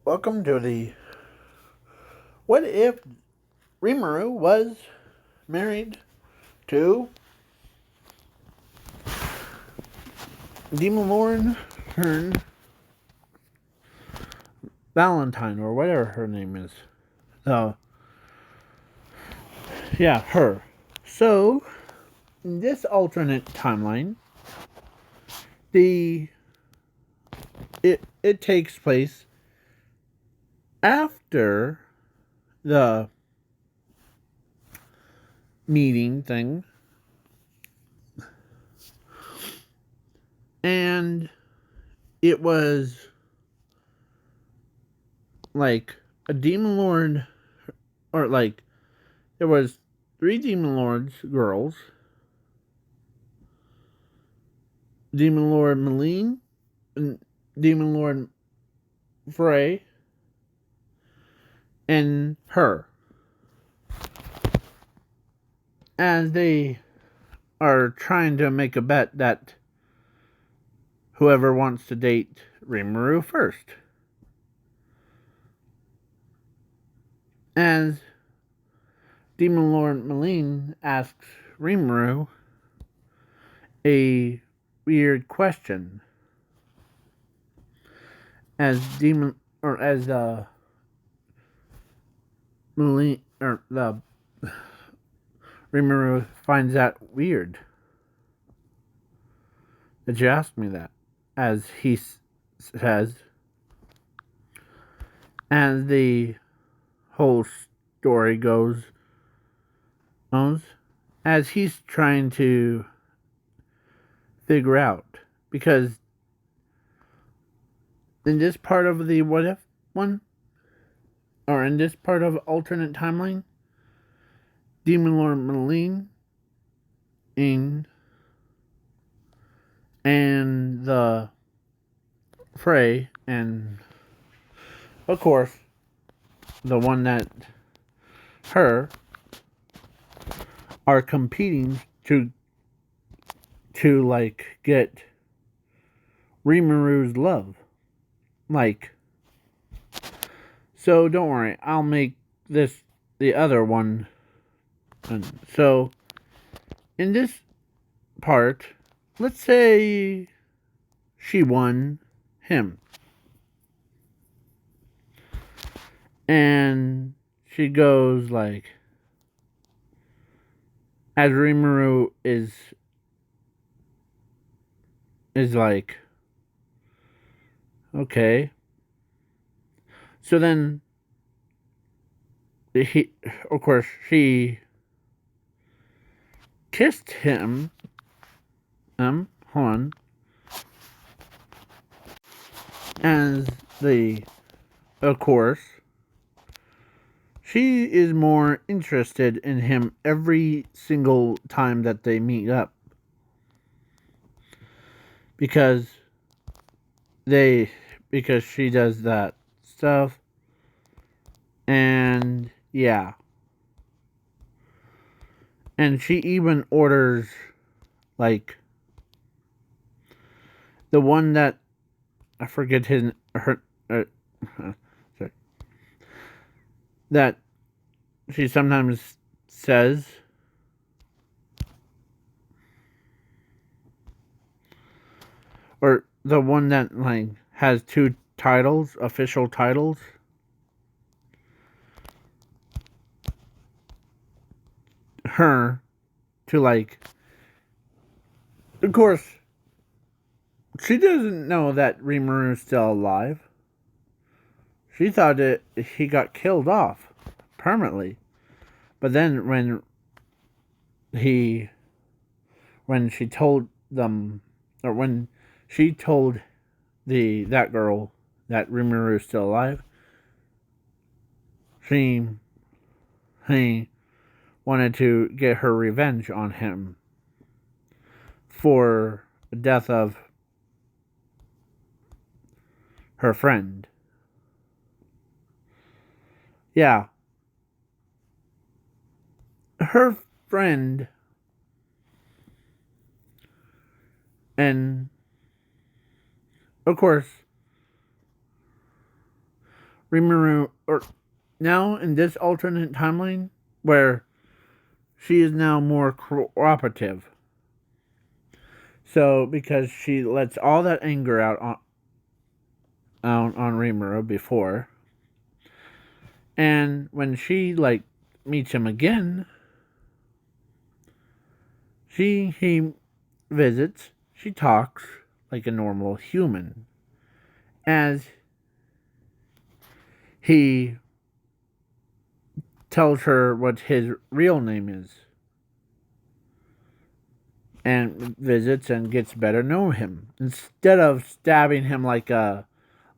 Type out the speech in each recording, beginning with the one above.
Welcome to the What If Rimuru was married to Demon Lord Hearn Valentine, or whatever her name is. Uh, yeah, her. So, in this alternate timeline, the it takes place after the meeting thing, and it was like a demon lord, or like there was three demon lords girls, demon lord Milim, and demon lord Frey, and her, as they are trying to make a bet that whoever wants to date Rimuru first. As Demon Lord Milim asks Rimuru a weird question, as Milim, or the Rimuru finds that weird. Did you ask me that? As he says, as the whole story goes, as he's trying to figure out, because in this part of the what if one, or in this part of alternate timeline, Demon Lord Milim and the Frey, and of course the one that her are competing to like get Rimuru's love. Like, so don't worry, I'll make this the other one. And so in this part, let's say she won him. And she goes like, as Rimuru is like, okay. So then of course she kissed him. Hold on. As of course, she is more interested in him every single time that they meet up. Because she does that stuff. And yeah. And she even orders, like, the one that I forget sorry, that she sometimes says, or the one that like has two titles, official titles. Her to like, of course, she doesn't know that Rimuru is still alive. She thought that he got killed off permanently. But then when she told them, or when she told that girl that Rimuru is still alive, she wanted to get her revenge on him for the death of her friend. Yeah. Her friend, and of course Rimuru, or now in this alternate timeline, where she is now more cooperative. So, because she lets all that anger out on Rimuru before, and when she meets him again, he visits, she talks like a normal human, as he tells her what his real name is, and visits and gets better to know him, instead of stabbing him like a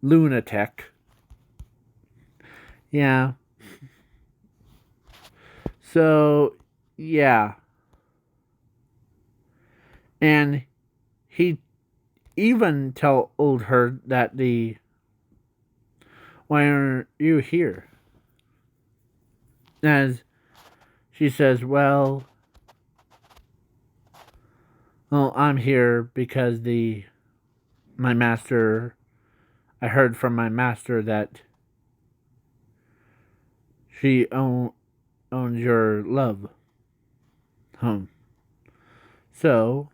lunatic. Yeah. So, yeah. And he even told her that why are you here? As she says, well, I'm here because my master, I heard from my master that she owns your love. So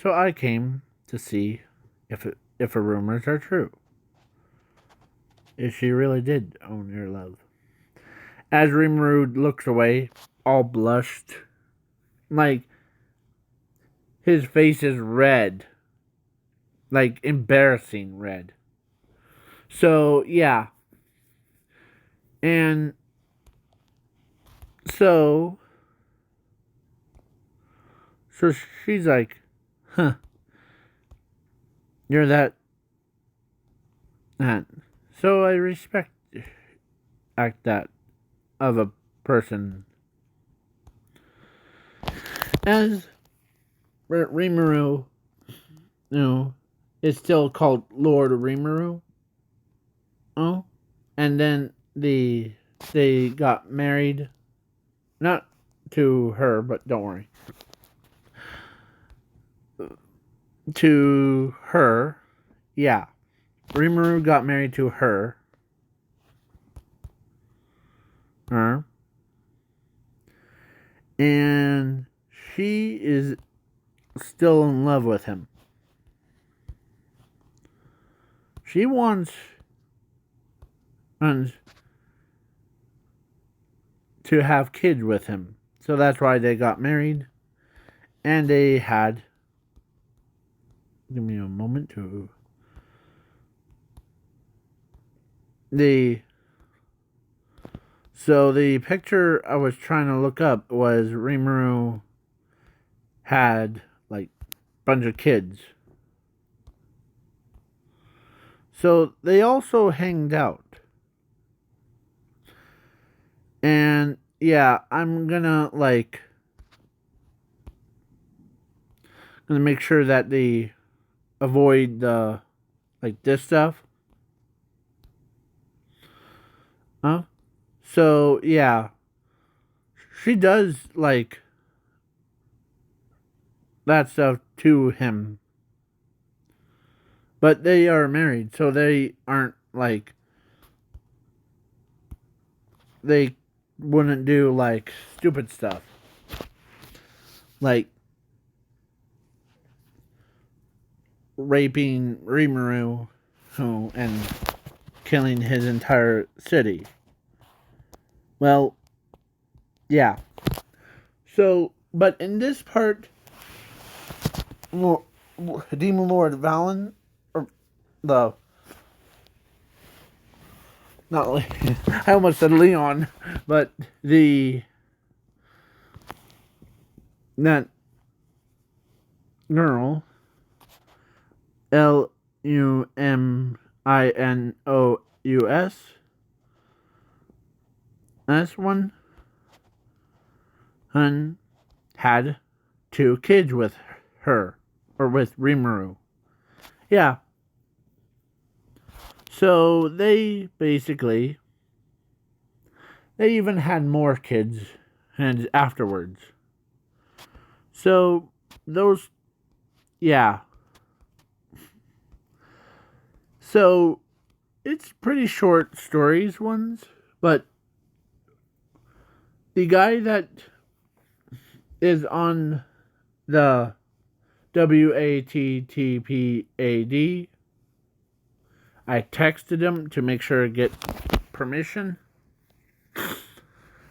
I came to see if her rumors are true. If she really did own your love. As Rimuru looks away, all blushed, like his face is red, like embarrassing red. So yeah, and so she's like, huh, you're that. So I respect that of a person. As Rimuru, is still called Lord Rimuru. Oh, and then they got married, not to her, but don't worry, to her. Yeah, Rimuru got married to her. And she is still in love with him. She wants to have kids with him. So that's why they got married. And they had. Give me a moment to. So the picture I was trying to look up was Rimuru had a bunch of kids. So they also hanged out. And yeah, I'm gonna make sure that they avoid the this stuff. So yeah, she does that stuff to him, but they are married, so they aren't they wouldn't do stupid stuff like raping Rimuru and killing his entire city. Well, yeah. So, but in this part, Demon Lord Valen, or not I almost said Leon, but that girl, Luminous, this one, had 2 kids with her, or with Rimuru. Yeah. So they even had more kids and afterwards. So those, yeah. So it's pretty short stories ones, but the guy that is on the WATTPAD, I texted him to make sure to get permission.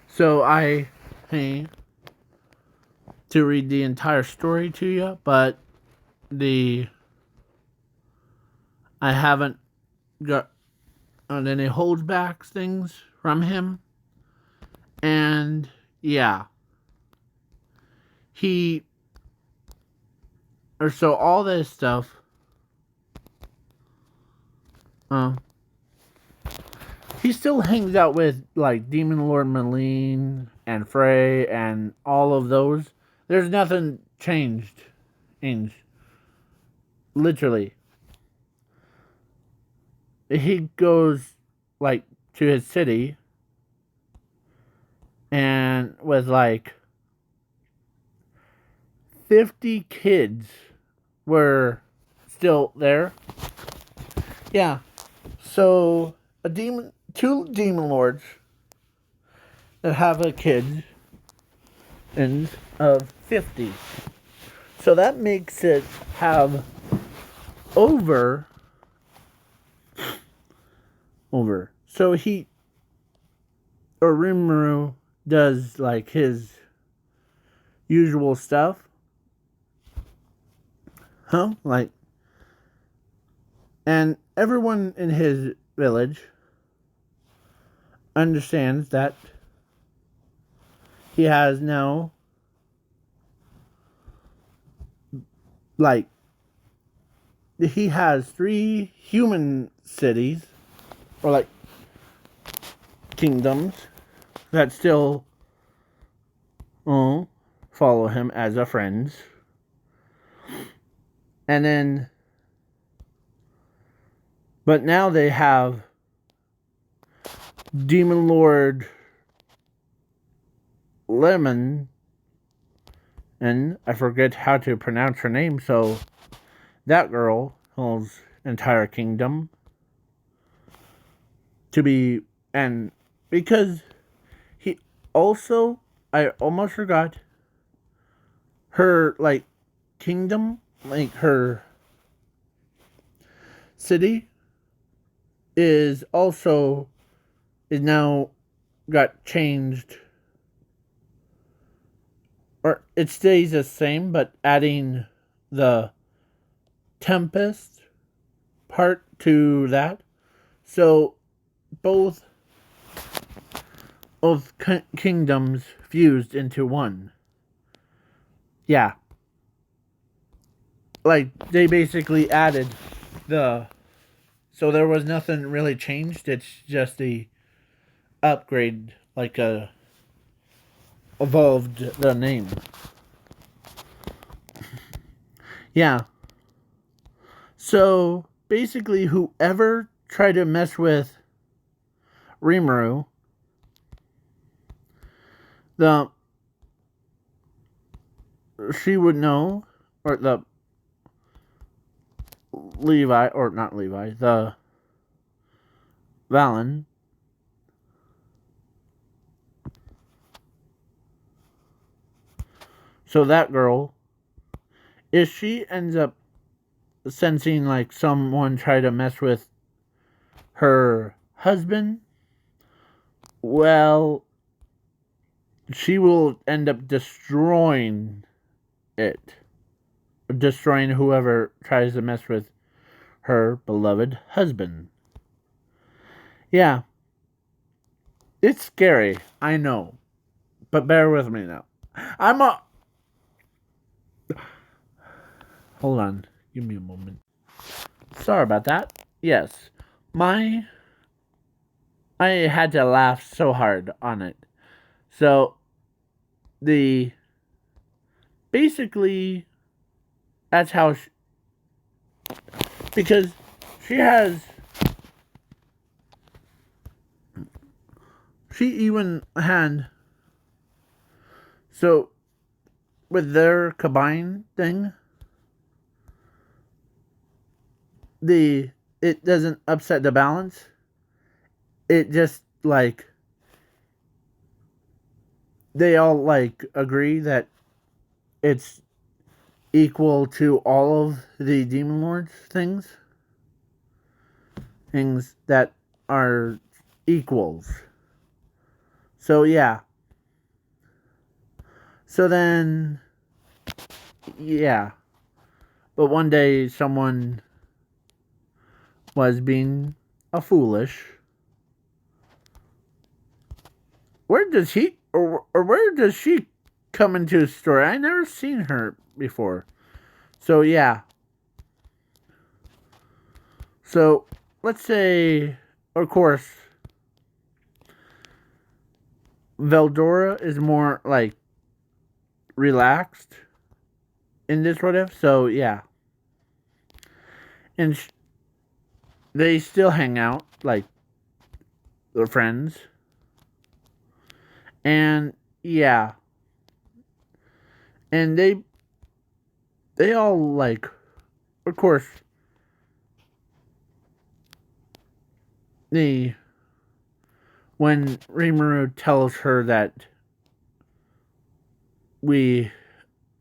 So hey, to read the entire story to you, but I haven't got any holdbacks things from him. And yeah, so all this stuff, he still hangs out with like Demon Lord Milim and Frey and all of those. There's nothing changed. Literally. He goes like to his city and with like 50 kids were still there. Yeah. So two demon lords that have a kid of 50. So that makes it have over. So rimuru does like his usual stuff. Like, and everyone in his village understands that he has now, like, he has 3 human cities, or like kingdoms, that still follow him as a friend. And then, but now they have Demon Lord Lemon, and I forget how to pronounce her name, so that girl holds entire kingdom to be, and because he also, I almost forgot, her like kingdom, like her city is now got changed, or it stays the same, but adding the Tempest part to that. So both of kingdoms fused into one. Yeah. Like, they basically added so there was nothing really changed. It's just the upgrade, like evolved the name. Yeah. So basically, whoever tried to mess with rimuru, she would know, or the Levi, or not Levi, the Valen. So that girl, if she ends up sensing like someone try to mess with her husband, well, she will end up destroying whoever tries to mess with her beloved husband. Yeah. It's scary, I know. But bear with me now. Hold on. Give me a moment. Sorry about that. Yes. I had to laugh so hard on it. So, basically, that's how because she even had, so, with their combined thing, it doesn't upset the balance. It just like they all like agree that it's equal to all of the Demon Lords things that are equals. So yeah. So then yeah. But one day someone was being a foolish. Where does he or where does she come into the story? I never seen her before. So yeah. So let's say, of course, Veldora is more like relaxed in this what if. So yeah, and they still hang out like they're friends, and yeah, and they all like, of course, the when Rimuru tells her that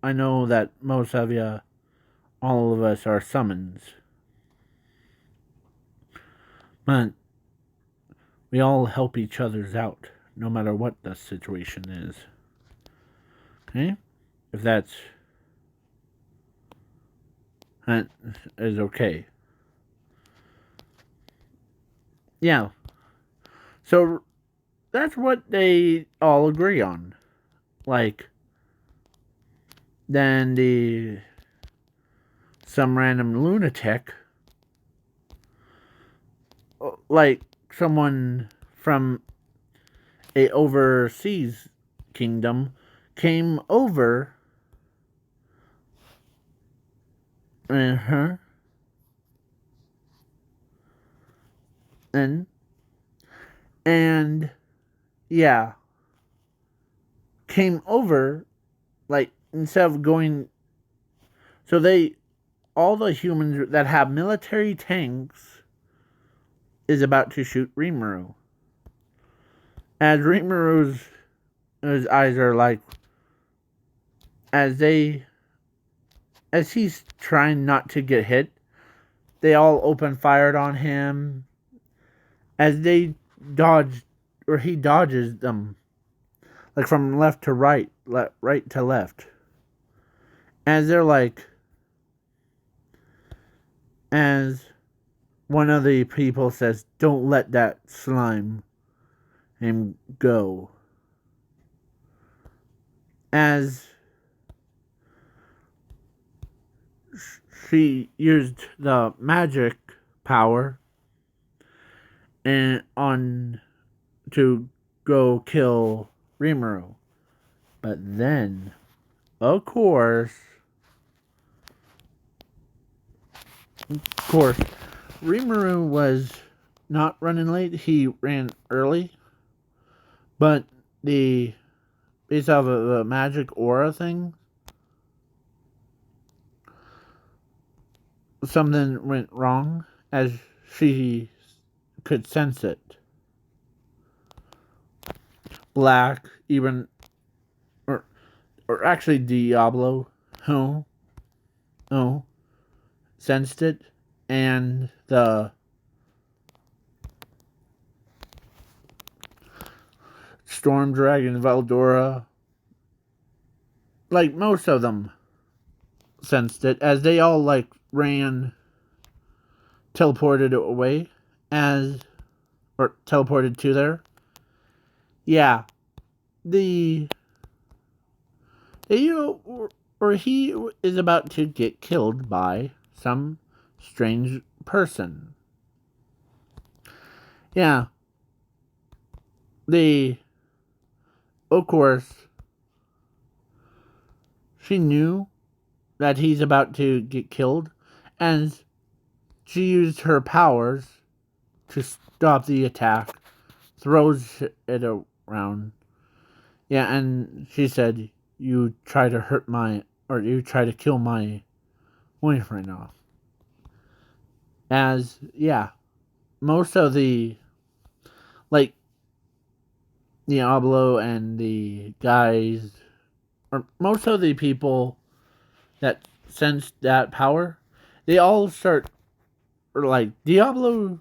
I know that most of you, all of us are summons, but we all help each other's out, no matter what the situation is. Okay? If that is okay. Yeah. So that's what they all agree on. Like, then some random lunatic, like someone from a overseas kingdom, came over. And yeah, came over, like, instead of going. So all the humans that have military tanks is about to shoot Rimuru. As Rimuru's his eyes are like, as he's trying not to get hit, they all open fired on him. As they dodge, or he dodges them, like from left to right, right to left. As they're like, as one of the people says, "Don't let that slime him go." As she used the magic power and on to go kill Rimuru. But then, of course, Rimuru was not running late. He ran early. But based off of the magic aura thing, something went wrong as she could sense it. Black, even, or actually Diablo, sensed it, and the Storm Dragon, Veldora, like most of them sensed it, as they all like ran, teleported away, or teleported to there. Yeah, he is about to get killed by some strange person. Yeah. Of course, she knew that he's about to get killed, and she used her powers to stop the attack, throws it around. Yeah, and she said, "You try to kill my boyfriend off." As, yeah, most of the, like, Diablo and the guys, or most of the people that sense that power, they all start, or like, Diablo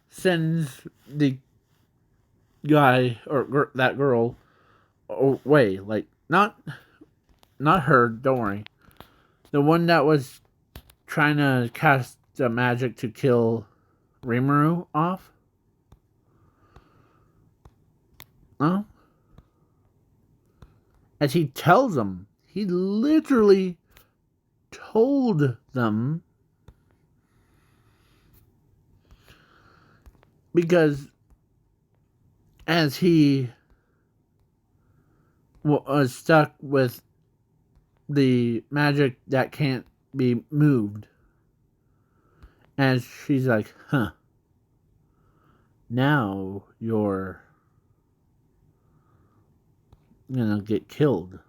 sends the guy, or that girl, away. Like, not her, don't worry. The one that was trying to cast the magic to kill Rimuru off. Huh? As he tells them, he literally told them, because as he was stuck with the magic that can't be moved, as she's like, huh, now you're gonna get killed.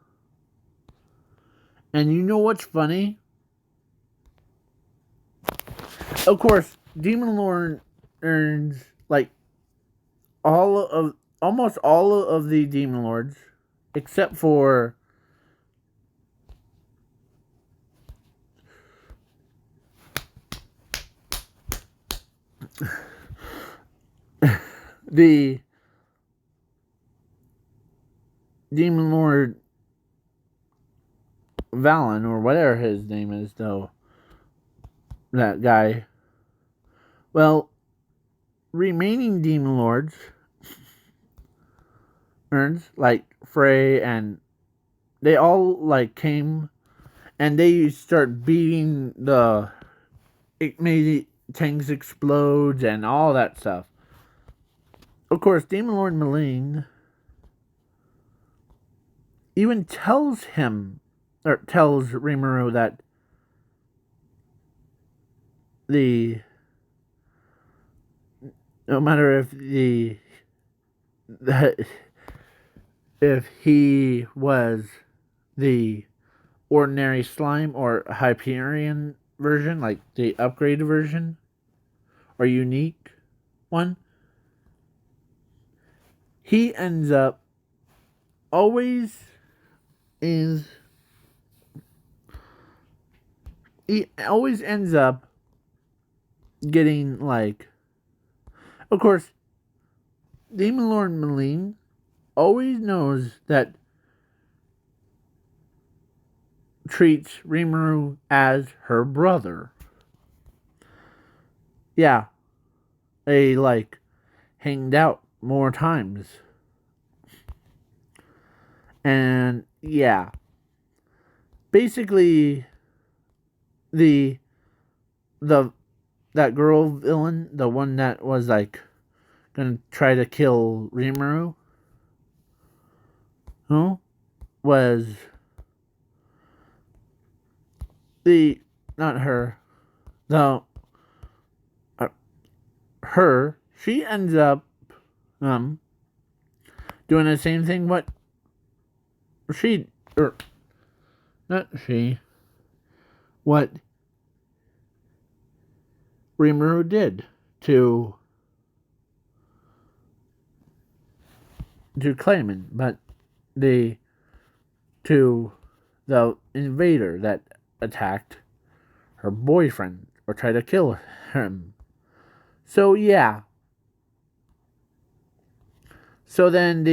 And you know what's funny? Of course, Demon Lord earns, like, almost all of the Demon Lords, except for the Demon Lord Valen, or whatever his name is, though. That guy. Well, remaining Demon Lords earns, like Frey, and they all, like, came and they start beating the. It made tanks explode and all that stuff. Of course, Demon Lord Milim even tells him, or tells Rimuru, that no matter if he was the ordinary slime or Hyperion version, like the upgraded version or unique one, he ends up always is he always ends up getting, like, of course, Demon Lord Milim always knows that treats Rimuru as her brother. Yeah, they, like, hanged out more times. And yeah, basically the that girl villain, the one that was, like, gonna try to kill Rimuru, who was the not her, the her, she ends up doing the same thing what she, or not she, what Rimuru did to Clayman, but to the invader that attacked her boyfriend or tried to kill him. So yeah. So then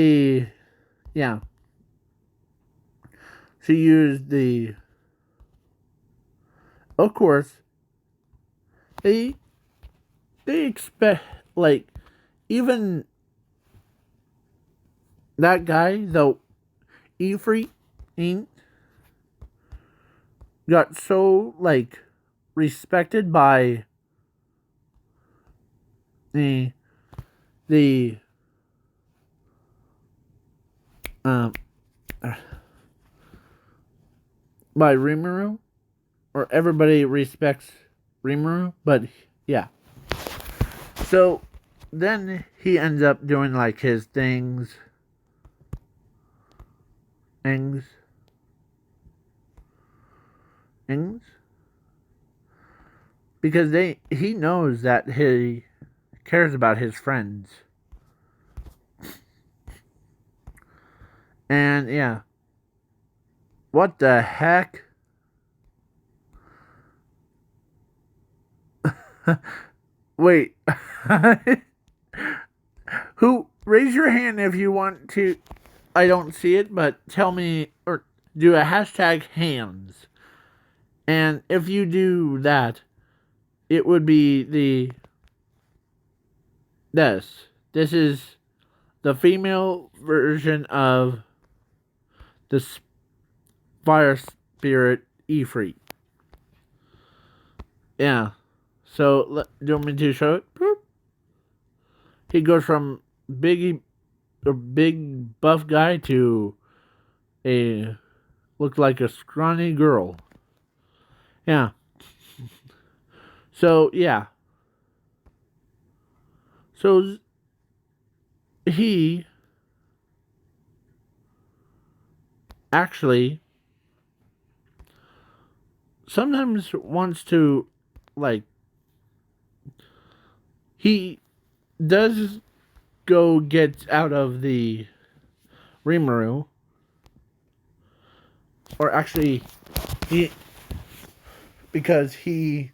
she used of course, they expect, like, even that guy, though, Ifrit, got so, like, respected by the um by Rimuru, or everybody respects Rimuru, but yeah. So then he ends up doing, like, his things, because he knows that he cares about his friends. And yeah. What the heck? Wait. Who? Raise your hand if you want to. I don't see it, but tell me or do a hashtag hands. And if you do that, it would be this. This is the female version of the fire spirit Ifrit. Yeah. So, do you want me to show it? Boop. He goes from big buff guy to a looked like a scrawny girl. Yeah. So yeah. So he actually sometimes wants to, like, he does go get out of the rimuru, or actually he, because he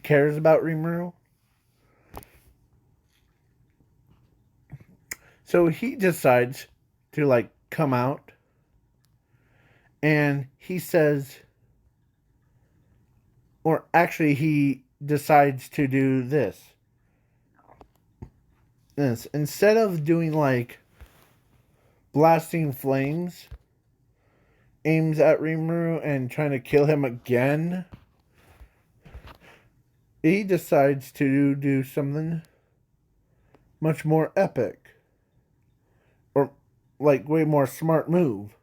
cares about rimuru. So he decides to, like, come out, and he says, or actually he decides to do this. Instead of doing, like, blasting flames, aims at Rimuru and trying to kill him again, he decides to do something much more epic. Or, like, way more smart move.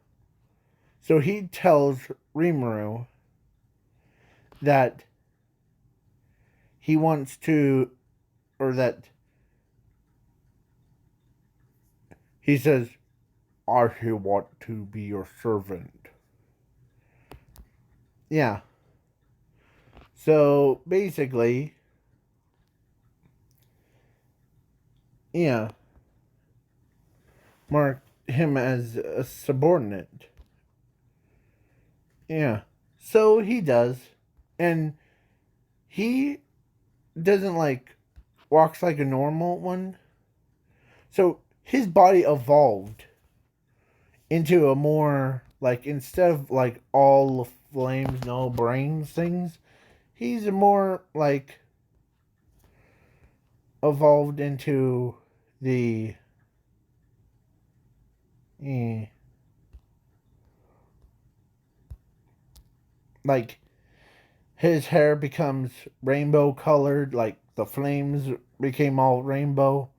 So he tells Rimuru that he wants to, or that he says, I want to be your servant. Yeah. So, basically, yeah, mark him as a subordinate. Yeah. So he does. And he doesn't, like, walks like a normal one. So his body evolved into a more, like, instead of, like, all flames, no brains things, he's a more, like, evolved into the like, his hair becomes rainbow colored, like the flames became all rainbow.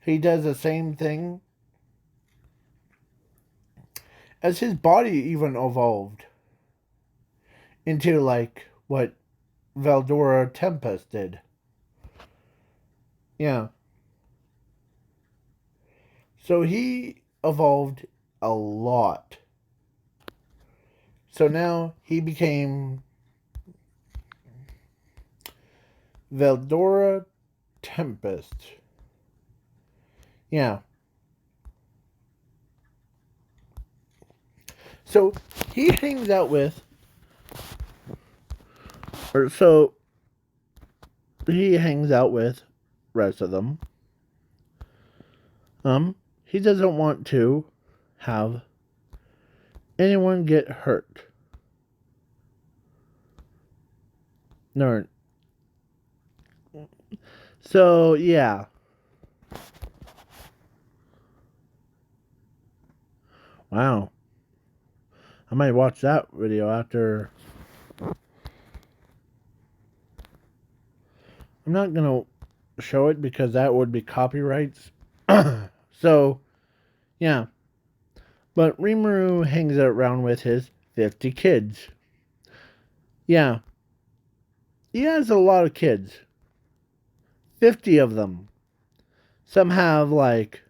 He does the same thing as his body even evolved into, like, what Veldora Tempest did. Yeah. So he evolved a lot. So now he became Veldora Tempest. Yeah. So he hangs out with, or so he hangs out with rest of them. He doesn't want to have anyone get hurt. No. So yeah. Wow. I might watch that video after. I'm not gonna show it because that would be copyrights. So, yeah. But Rimuru hangs around with his 50 kids. Yeah. He has a lot of kids. 50 of them. Some have, like,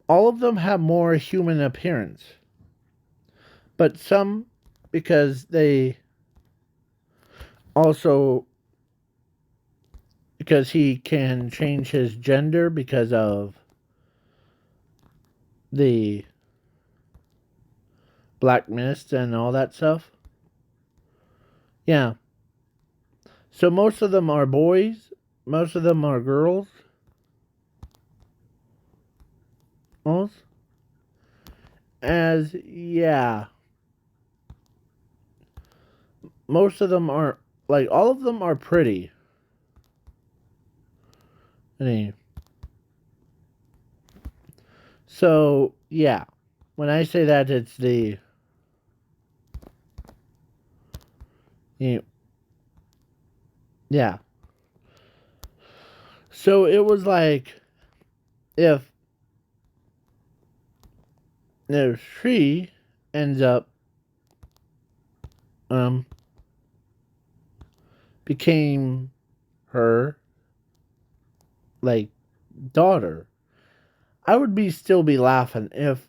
all of them have more human appearance. But some because they also because he can change his gender because of the black mist and all that stuff. Yeah. So most of them are boys, most of them are girls. As yeah, most of them are like all of them are pretty. So yeah, when I say that, it's the you know, yeah. So it was like if she ends up um became her like daughter, I would still be laughing if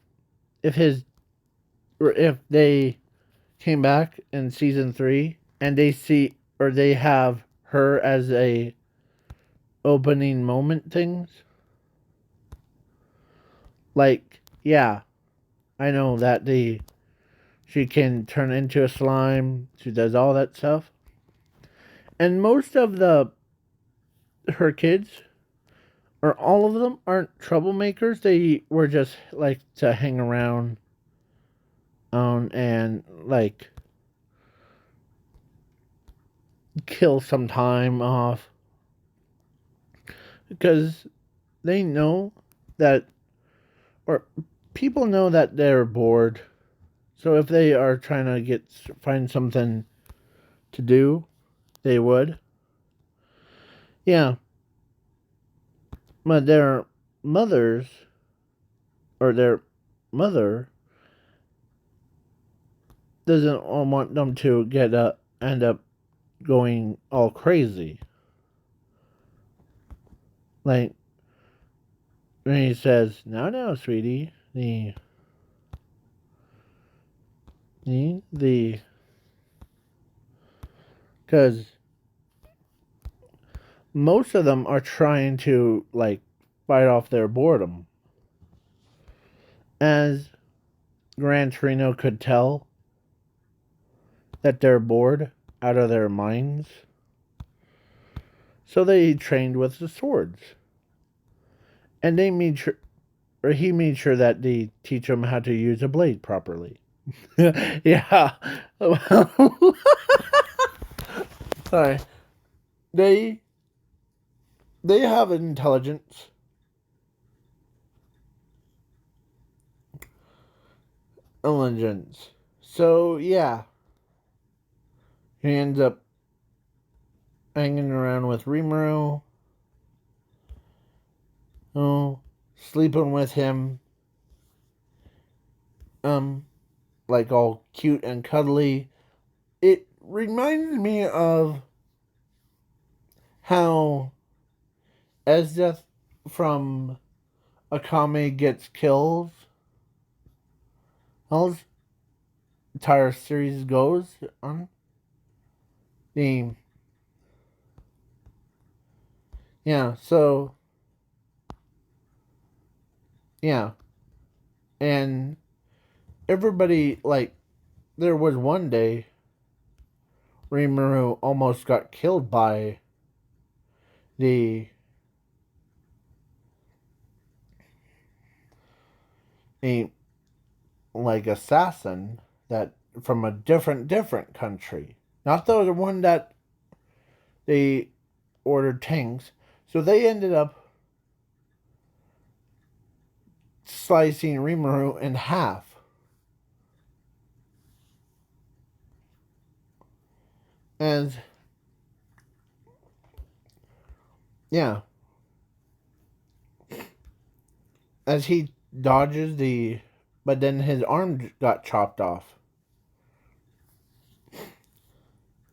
his or if they came back in season 3 and they see or they have her as a opening moment things. Like, yeah, I know that she can turn into a slime. She does all that stuff. And most of her kids or all of them aren't troublemakers. They were just like to hang around on and like kill some time off because they know that or people know that they're bored. So if they are trying to find something to do, they would. Yeah, but their mothers or their mother doesn't want them to end up going all crazy. Like when he says, "No, sweetie, the because most of them are trying to like fight off their boredom." As Gran Torino could tell that they're bored out of their minds. So they trained with the swords. And they made sure or he made sure that they teach them how to use a blade properly. Yeah. Well, sorry. They they have intelligence. Intelligence. So yeah. He ends up hanging around with Rimuru. Oh, sleeping with him. Like all cute and cuddly. It reminds me of how Esdeath from Akame gets killed. How the entire series goes on. The yeah, so yeah, and everybody like there was one day Rimuru almost got killed by the a like assassin that from a different country, not the one that they ordered tanks. So they ended up slicing Rimuru in half. And yeah, as he dodges but then his arm got chopped off.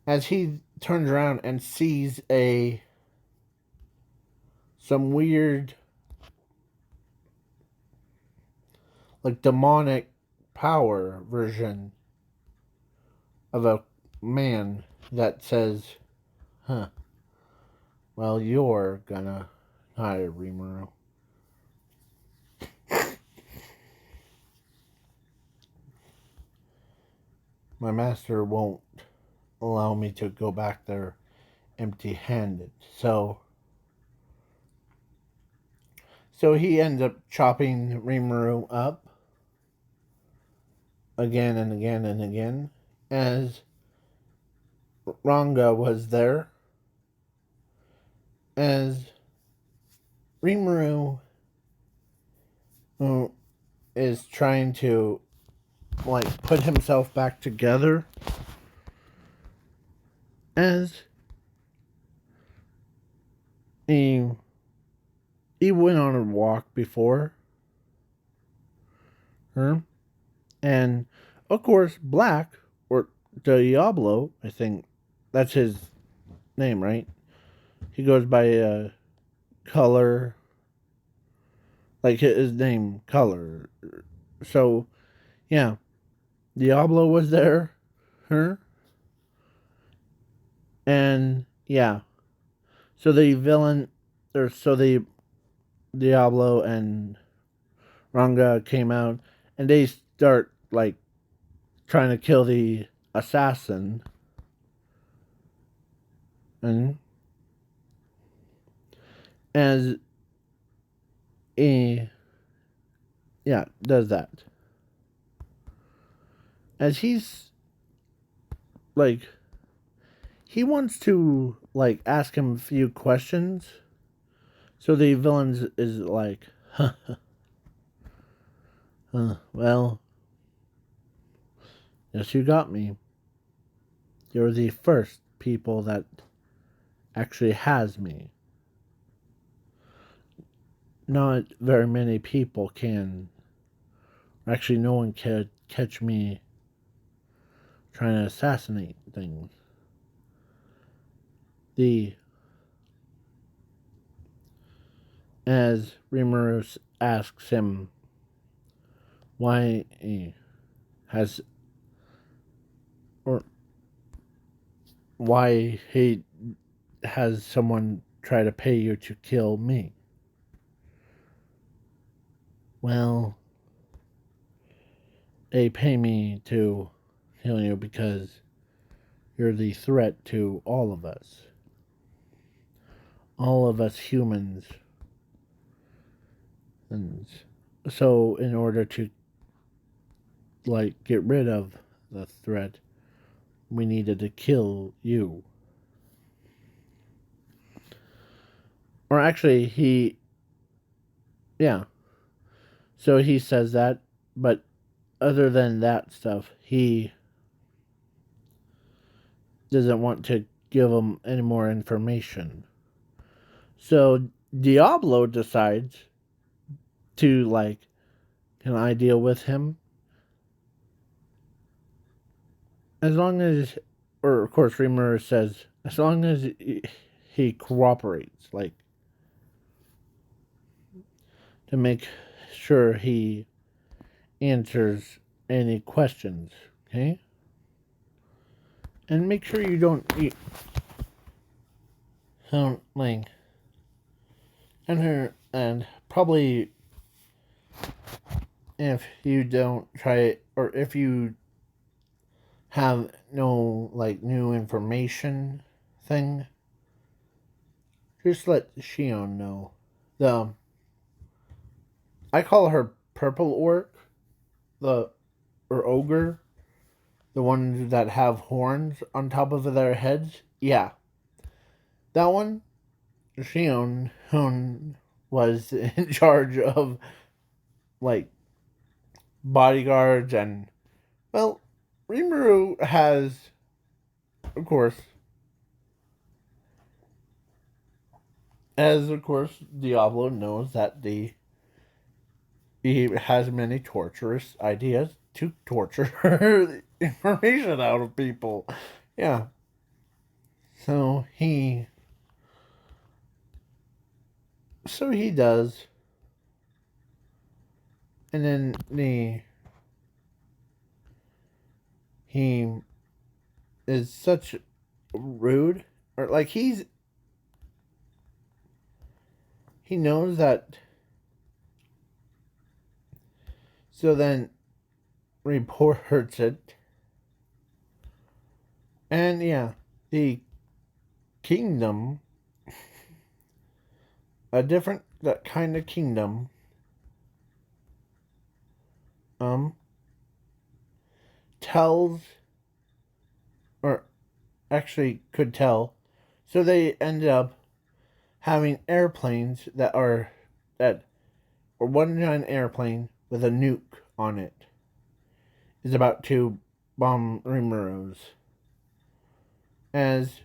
As he turns around and sees some weird like demonic power version of a man that says, huh, well, you're gonna hire Rimuru. My master won't allow me to go back there empty-handed. So he ends up chopping Rimuru up again and again and again, as Ranga was there, as Rimuru is trying to put himself back together, as he went on a walk before her, and of course Black, or Diablo, I think that's his name, right? He goes by Color, like his name Color. So yeah, Diablo was there, her, and yeah. So the villain, or so the Diablo and Ranga came out, and they start trying to kill the assassin, and as he does that, as he's he wants to ask him a few questions. So the villain is like, well, yes, you got me. You're the first people that actually has me. Not very many people can. Actually, no one can catch me trying to assassinate things. As Rimuru asks him why he has, or why he has someone try to pay you to kill me. Well, they pay me to kill you because you're the threat to all of us. All of us humans. And so in order to get rid of the threat, we needed to kill you. Or actually, so he says that, but other than that stuff, he doesn't want to give him any more information. So Diablo decides to can I deal with him? As long as, or of course Rimuru says, as long as he cooperates, to make sure he answers any questions, okay? And make sure you don't and probably if you don't try it, or if you have no new information thing, just let Shion know. I call her Purple Orc, or Ogre, the ones that have horns on top of their heads. Yeah, that one, Shion was in charge of bodyguards, and well, Rimuru has, of course, Diablo knows that he has many torturous ideas to torture information out of people. Yeah. So he does. And then he is such rude, or like he knows that, so then reports it, and yeah, the kingdom, a different that kind of kingdom, um tells, or actually could tell, so they ended up having airplanes that or one giant airplane with a nuke on it is about to bomb Rimurus. As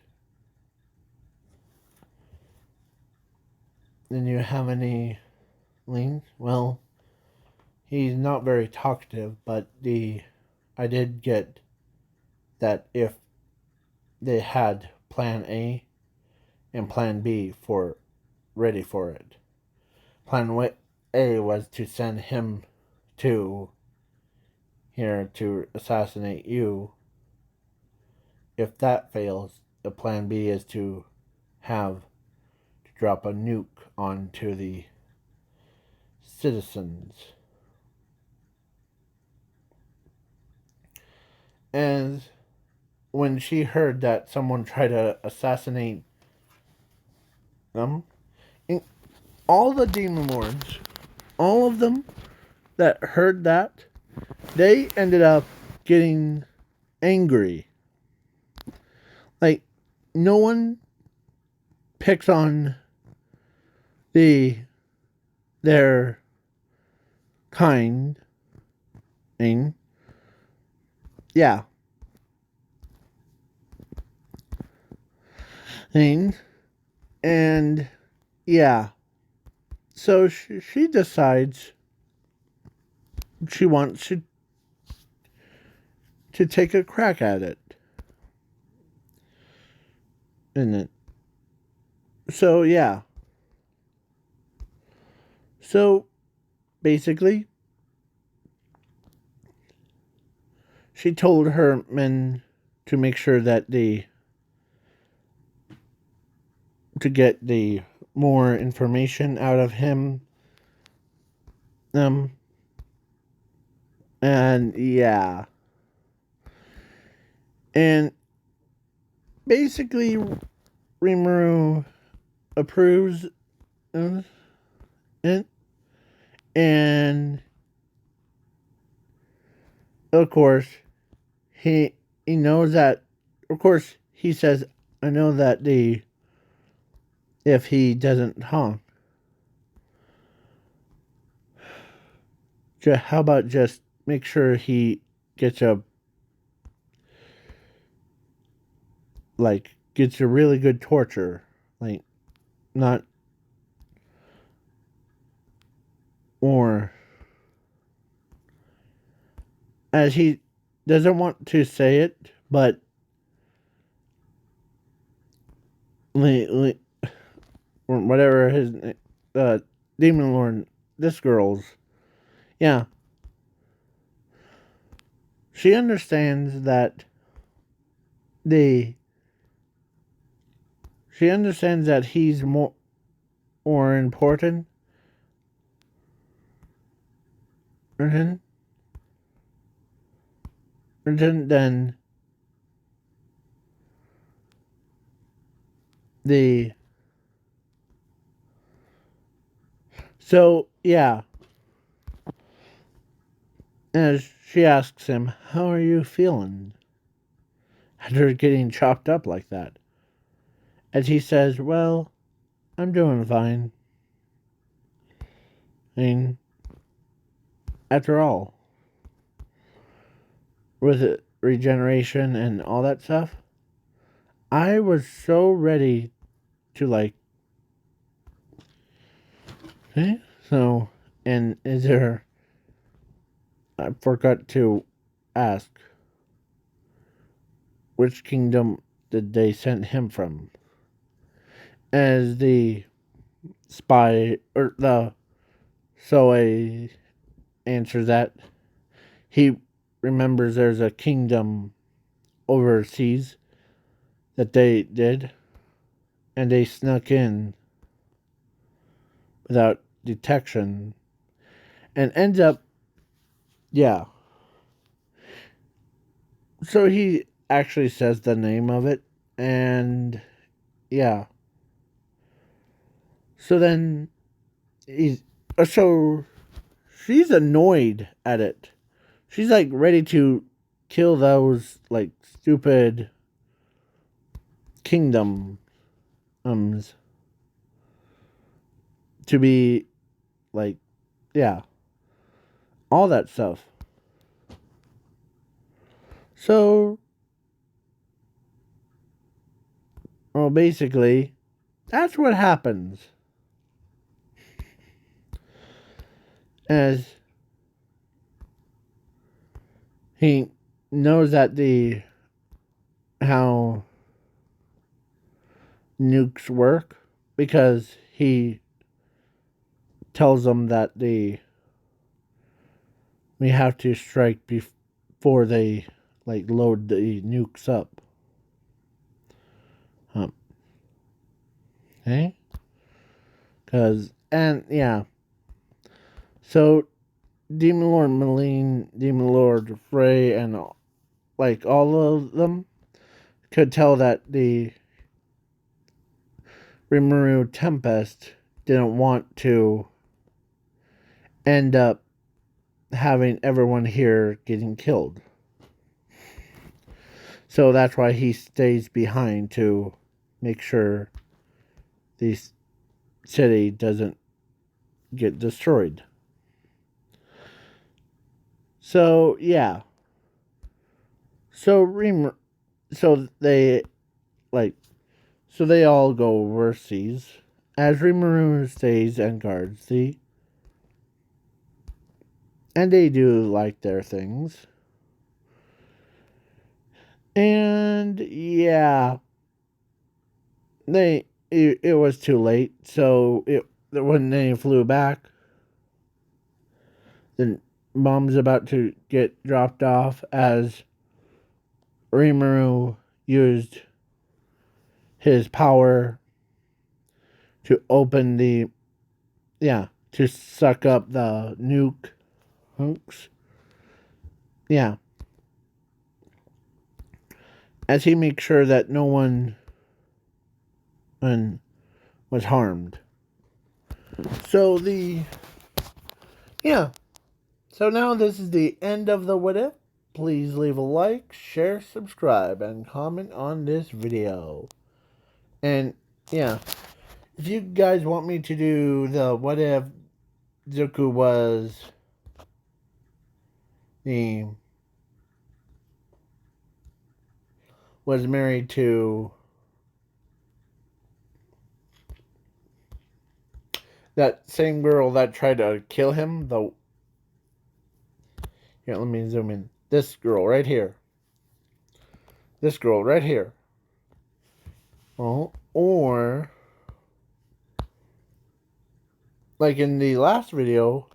then you have any leans? Well, he's not very talkative, but I did get that if they had plan A and plan B for ready for it. Plan A was to send him to here to assassinate you. If that fails, the plan B is to drop a nuke onto the citizens. And when she heard that someone tried to assassinate them, all the demon lords, all of them that heard that, they ended up getting angry. Like, no one picks on their kind thing. Yeah. Thing. And yeah. So she decides she wants to take a crack at it. Isn't it? So yeah. So basically, she told her men to make sure that to get the more information out of him. And yeah. And basically, Rimuru approves of it. And of course, he knows that. Of course, he says, "I know that if he doesn't honk, how about just make sure he gets gets a really good torture, like not or as he doesn't want to say it, but or whatever his demon lord, this girl's, yeah, she understands that she understands that he's more important than the. So yeah, as she asks him, "How are you feeling after getting chopped up like that?" As he says, "Well, I'm doing fine. I mean, after all, with it, regeneration and all that stuff, I was so ready to okay, so, and is there, I forgot to ask, which kingdom did they send him from?" As the spy, or the Soe answers that, he remembers there's a kingdom overseas that they did, and they snuck in without detection, and ends up, yeah. So he actually says the name of it, and yeah. So then he's so she's annoyed at it. She's like ready to kill those like stupid kingdoms to be like, yeah, all that stuff. So, well, basically, that's what happens. As he knows that how nukes work, because he tells them that we have to strike before they like load the nukes up. Okay? And yeah. So Demon Lord Milim, Demon Lord Frey, and like all of them could tell that the rimuru Tempest didn't want to end up having everyone here getting killed. So that's why he stays behind to make sure the city doesn't get destroyed. So yeah. So so they like so they all go overseas as Rimuru stays and guards and they do like their things. And yeah, it was too late. So when they flew back, the bomb's about to get dropped off as Rimuru used his power to open to suck up the nuke hunks. Yeah. As he makes sure that no one was harmed. So yeah. So now this is the end of the what if. Please leave a like, share, subscribe, and comment on this video. And yeah, if you guys want me to do the what if Zuko was married to that same girl that tried to kill him, here, let me zoom in. This girl right here. This girl right here. Oh, or like in the last video,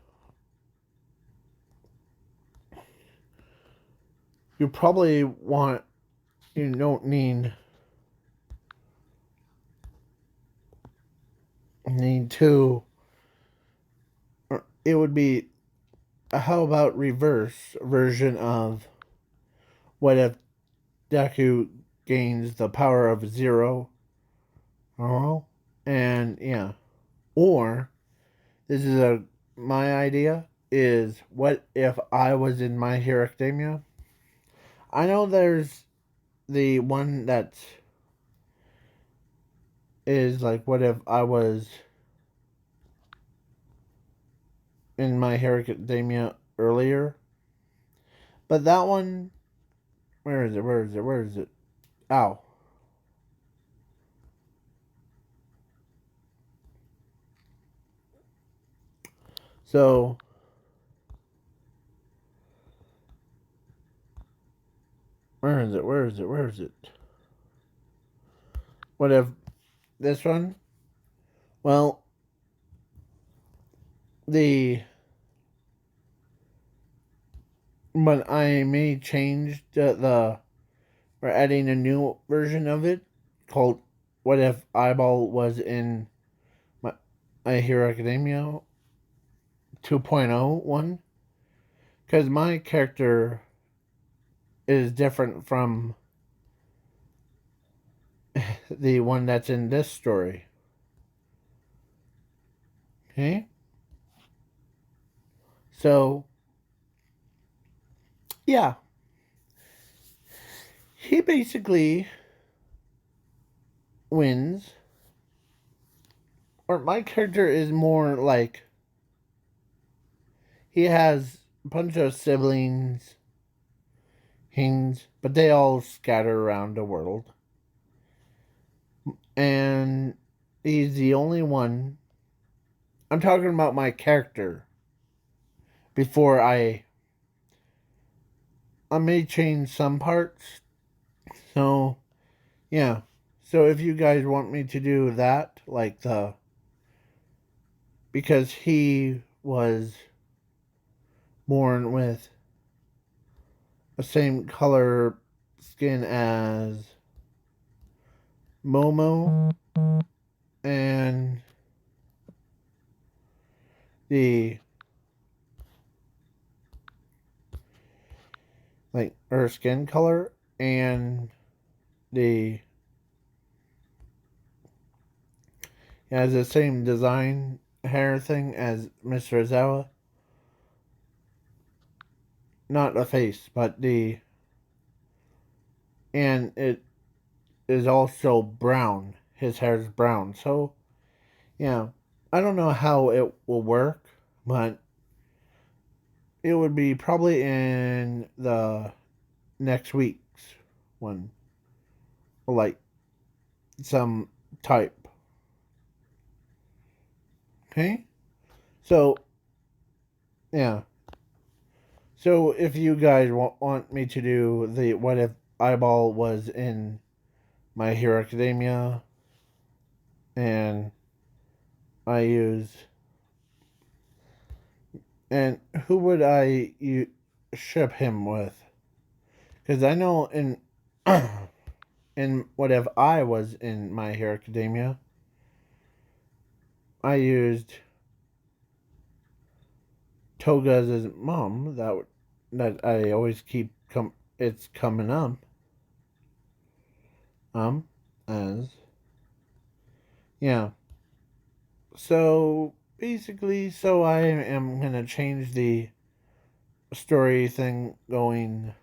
you don't need to, it would be, how about reverse version of what if Deku gains the power of 0? Oh, and yeah. Or, this is my idea, is what if I was in My Hero Academia? I know there's the one that is like, what if I was in My Hero Academia earlier? But that one, where is it? Ow. So, where is it? What if this one? Well, but I may change the We're adding a new version of it called What If Eyeball Was in My Hero Academia 2.0 one. Because my character is different from the one that's in this story. Okay? So, yeah. He basically wins. Or my character is more like he has a bunch of siblings, but they all scatter around the world. And he's the only one. I'm talking about my character. Before I may change some parts. So, yeah. So if you guys want me to do that, like because he was born with the same color skin as Momo and the like her skin color and the has the same design hair thing as Mr. Zawa. Not the face, but and it is also brown. His hair is brown. So, yeah. I don't know how it will work, but it would be probably in the next week's one. Like some type. Okay? So, yeah. So, if you guys want me to do the What If Eyeball Was in My Hero Academia, and I use. And who would I ship him with? Because I know in. in What If I Was in My Hero Academia, I used Toga's mom. That I always keep it's coming up. As yeah. So basically, so I am gonna change the story thing going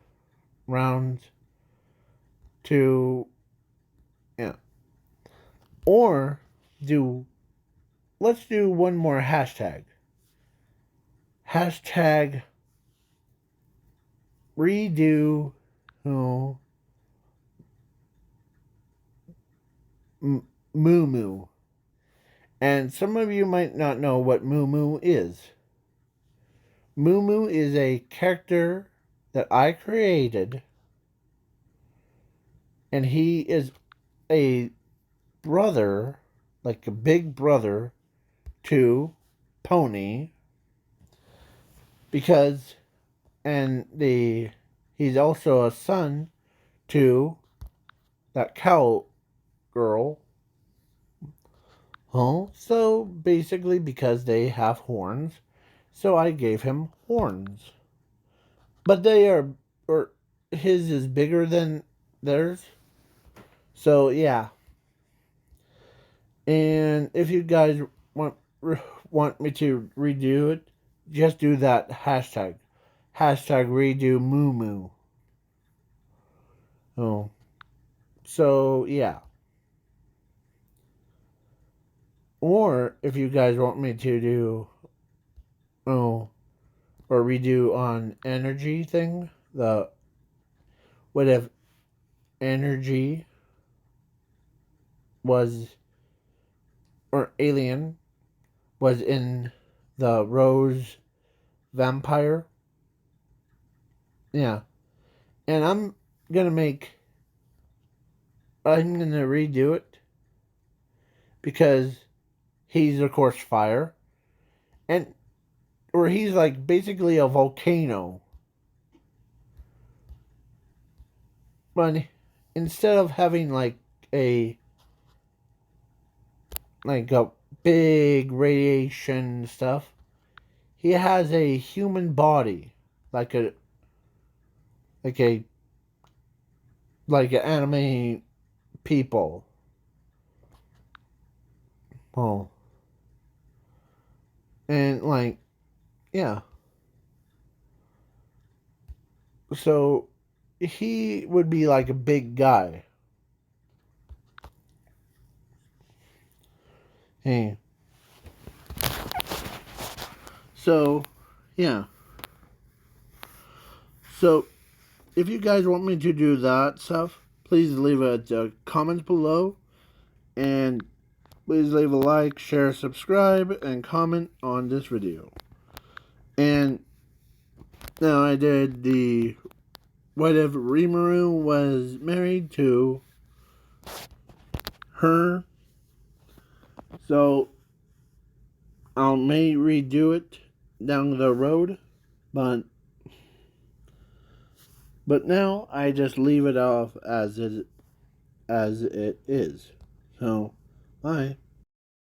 round to yeah, or do let's do one more hashtag. Hashtag redo oh, Moo Moo. And some of you might not know what Moo Moo is. Moo Moo is a character that I created, and he is a brother, like a big brother, to Pony, because, he's also a son to that cow girl. Oh, so basically, because they have horns, so I gave him horns. But or his is bigger than theirs. So, yeah. And if you guys want me to redo it, just do that hashtag. Hashtag redo Moo Moo. Oh. So, yeah. Or if you guys want me to do, or redo on energy thing, what if energy was, or alien was in the Rose Vampire? Yeah. And I'm gonna redo it because he's of course fire, and or he's like basically a volcano. But instead of having a a big radiation stuff, he has a human body, like a like a like an anime people. Oh, and yeah. So he would be like a big guy. Hey. So, yeah. So, if you guys want me to do that stuff, please leave a comment below. And please leave a like, share, subscribe, and comment on this video. And now I did the what if Rimuru was married to her. So I may redo it down the road, but now I just leave it off as it is. So bye.